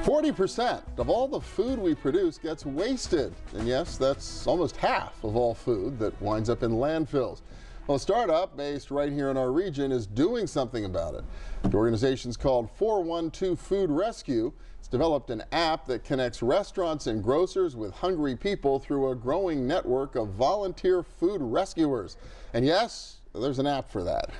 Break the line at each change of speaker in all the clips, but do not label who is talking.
40% of all the food we produce gets wasted. And yes, that's almost half of all food that winds up in landfills. Well, a startup based right here in our region is doing something about it. The organization's called 412 Food Rescue. It's developed an app that connects restaurants and grocers with hungry people through a growing network of volunteer food rescuers. And yes, there's an app for that.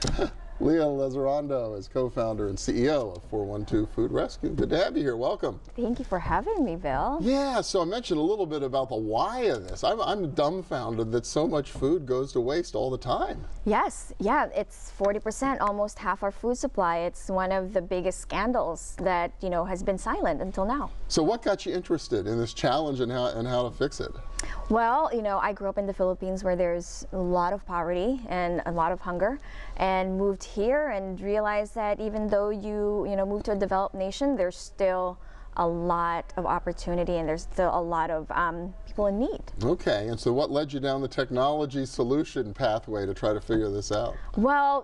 Leah Lizarondo is co-founder and CEO of 412 Food Rescue. Good to have you here. Welcome.
Thank you for having me, Bill.
Yeah, so I mentioned a little bit about the why of this. I'm dumbfounded that so much food goes to waste all the time.
Yes, yeah, it's 40%, almost half our food supply. It's one of the biggest scandals that, has been silent until now.
So what got you interested in this challenge and how to fix it?
Well, I grew up in the Philippines where there's a lot of poverty and a lot of hunger, and moved here and realized that even though you move to a developed nation, there's still a lot of opportunity and there's still a lot of people in need.
Okay, and so what led you down the technology solution pathway to try to figure this out?
Well,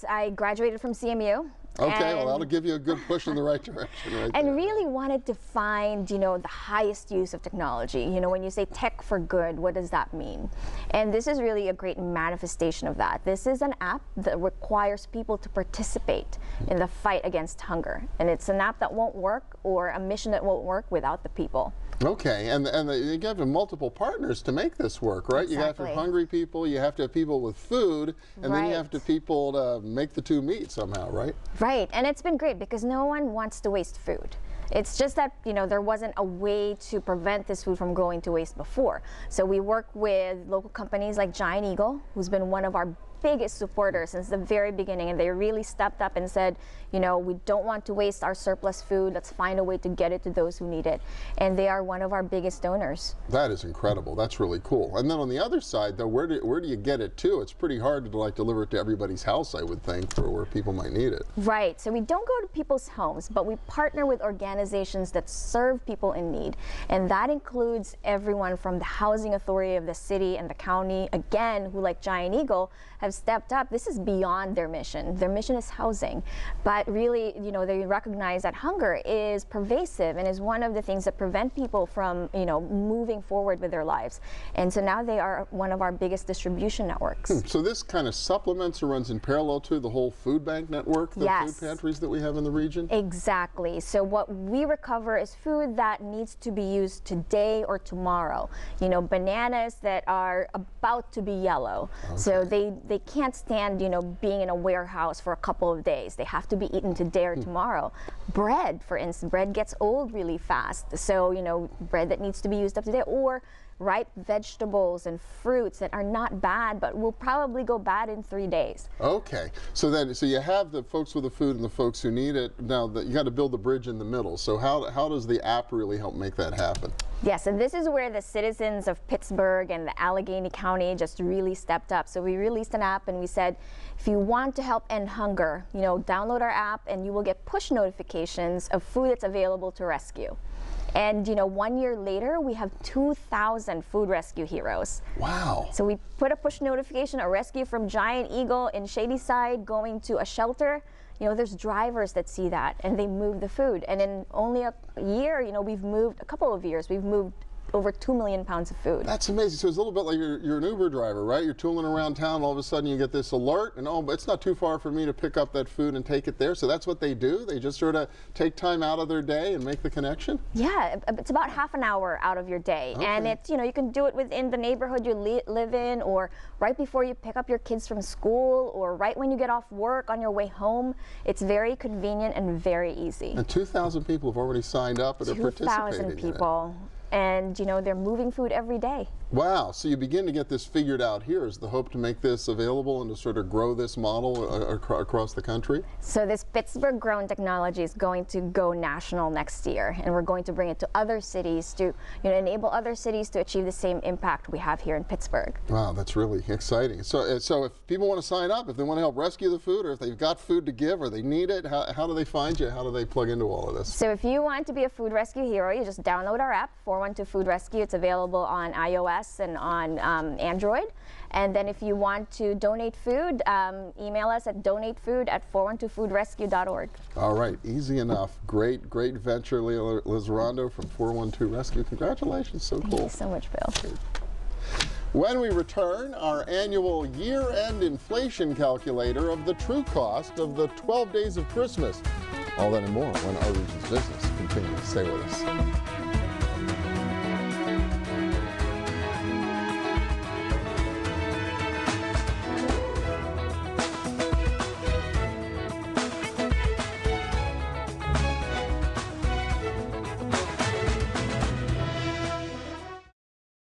I graduated from CMU.
Okay, well that'll give you a good push in the right direction right
and
there.
Really wanted to find, the highest use of technology. When you say tech for good, what does that mean? And this is really a great manifestation of that. This is an app that requires people to participate in the fight against hunger. And it's an app that won't work, or a mission that won't work without the people.
Okay, and you have to have multiple partners to make this work, right?
Exactly.
You have to have hungry people, you have to have people with food, and then you have to have people to make the two meet somehow, right?
Right, and it's been great because no one wants to waste food. It's just that, there wasn't a way to prevent this food from going to waste before. So we work with local companies like Giant Eagle, who's been one of our biggest supporters since the very beginning, and they really stepped up and said, we don't want to waste our surplus food. Let's find a way to get it to those who need it. And they are one of our biggest donors.
That is incredible. That's really cool. And then on the other side, though, where do you get it to? It's pretty hard to deliver it to everybody's house, I would think, for where people might need it.
Right. So we don't go to people's homes, but we partner with organizations that serve people in need. And that includes everyone from the housing authority of the city and the county, again, who, like Giant Eagle, have stepped up. This is beyond their mission. Their mission is housing. But really, they recognize that hunger is pervasive and is one of the things that prevent people from, moving forward with their lives. And so now they are one of our biggest distribution networks.
So this kind of supplements or runs in parallel to the whole food bank network, the
Yes.
food pantries that we have in the region?
Exactly. So what we recover is food that needs to be used today or tomorrow. Bananas that are about to be yellow. Okay. So they can't stand, being in a warehouse for a couple of days. They have to be eaten today or tomorrow. Bread, for instance, bread gets old really fast. So, bread that needs to be used up today, or ripe vegetables and fruits that are not bad but will probably go bad in 3 days.
Okay, so you have the folks with the food and the folks who need it. Now you got to build the bridge in the middle. So how does the app really help make that happen?
Yes, and this is where the citizens of Pittsburgh and the Allegheny County just really stepped up. So we released an app and we said, if you want to help end hunger, download our app and you will get push notifications of food that's available to rescue. And 1 year later, we have 2,000 food rescue heroes.
Wow.
So we put a push notification, a rescue from Giant Eagle in Shadyside going to a shelter. There's drivers that see that and they move the food. And in only a year, a couple of years, we've moved over 2 million pounds of food.
That's amazing. So it's a little bit like you're an Uber driver, right? You're tooling around town, all of a sudden you get this alert, and but it's not too far for me to pick up that food and take it there. So that's what they do? They just sort of take time out of their day and make the connection?
Yeah, it's about half an hour out of your day. Okay. And it's, you can do it within the neighborhood you live in, or right before you pick up your kids from school, or right when you get off work on your way home. It's very convenient and very easy.
And 2,000 people have already signed up and are participating
2,000 people. And they're moving food every day.
Wow, so you begin to get this figured out here. Is the hope to make this available and to sort of grow this model across the country?
So this Pittsburgh grown technology is going to go national next year, and we're going to bring it to other cities to enable other cities to achieve the same impact we have here in Pittsburgh.
Wow, that's really exciting. So if people want to sign up, if they want to help rescue the food, or if they've got food to give or they need it, how do they find you? How do they plug into all of this?
So if you want to be a food rescue hero, you just download our app, 412 Food Rescue. It's available on iOS and on Android. And then if you want to donate food, email us at donatefood@412foodrescue.org.
All right, easy enough. Great venture, Leah Lizarondo from 412 Rescue. Congratulations, so cool.
Thank you so much, Bill.
When we return, our annual year-end inflation calculator of the true cost of the 12 days of Christmas. All that and more when our region's business continues. Stay with us.